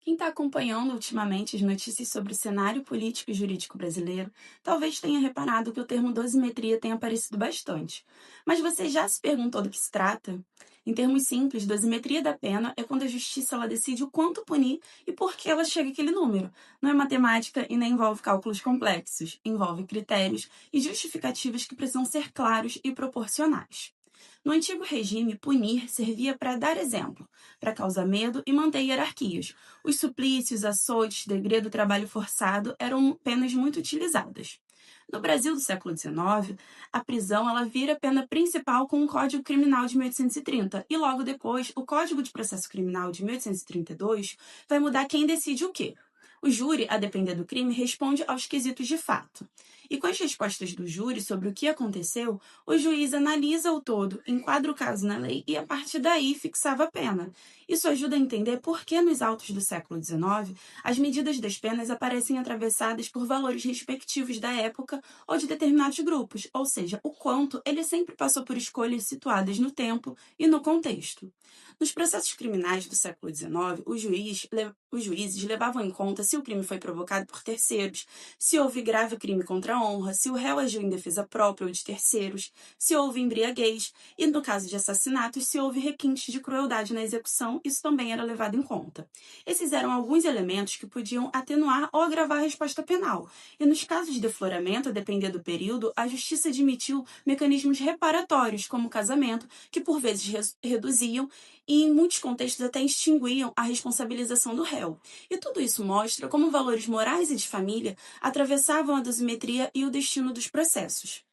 Quem está acompanhando ultimamente as notícias sobre o cenário político e jurídico brasileiro talvez tenha reparado que o termo dosimetria tem aparecido bastante. Mas você já se perguntou do que se trata? Em termos simples, dosimetria da pena é quando a justiça ela decide o quanto punir e por que ela chega àquele número. Não é matemática e nem envolve cálculos complexos, envolve critérios e justificativas que precisam ser claros e proporcionais. No antigo regime, punir servia para dar exemplo, para causar medo e manter hierarquias. Os suplícios, açoites, degredo, trabalho forçado eram penas muito utilizadas. No Brasil do século XIX, a prisão ela vira pena principal com o Código Criminal de 1830 e logo depois o Código de Processo Criminal de 1832 vai mudar quem decide o quê. O júri, a depender do crime, responde aos quesitos de fato. E com as respostas do júri sobre o que aconteceu, o juiz analisa o todo, enquadra o caso na lei e, a partir daí, fixava a pena. Isso ajuda a entender por que, nos autos do século XIX, as medidas das penas aparecem atravessadas por valores respectivos da época ou de determinados grupos, ou seja, o quanto ele sempre passou por escolhas situadas no tempo e no contexto. Nos processos criminais do século XIX, os juízes levavam em conta se o crime foi provocado por terceiros, se houve grave crime contra a honra, se o réu agiu em defesa própria ou de terceiros, se houve embriaguez e, no caso de assassinatos, se houve requintes de crueldade na execução, isso também era levado em conta. Esses eram alguns elementos que podiam atenuar ou agravar a resposta penal. E nos casos de defloramento, a depender do período, a justiça admitiu mecanismos reparatórios, como o casamento, que por vezes reduziam e, em muitos contextos, até extinguiam a responsabilização do réu. E tudo isso mostra como valores morais e de família atravessavam a dosimetria e o destino dos processos.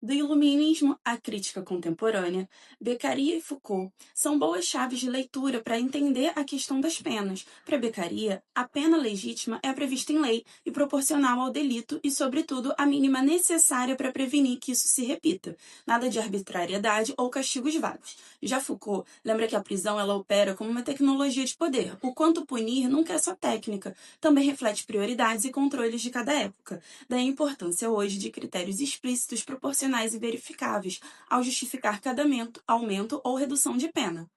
Do iluminismo à crítica contemporânea, Beccaria e Foucault são boas chaves de leitura para entender a questão das penas. Para Beccaria, a pena legítima é a prevista em lei e proporcional ao delito e, sobretudo, a mínima necessária para prevenir que isso se repita. Nada de arbitrariedade ou castigos vagos. Já Foucault lembra que a prisão ela opera como uma tecnologia de poder. O quanto punir nunca é só técnica, também reflete prioridades e controles de cada época. Daí a importância hoje de critérios explícitos, proporcionais e verificáveis ao justificar cada aumento ou redução de pena.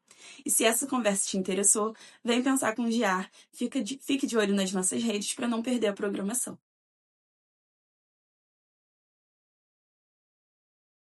E se essa conversa te interessou, vem pensar com o GIAR, fique de olho nas nossas redes para não perder a programação.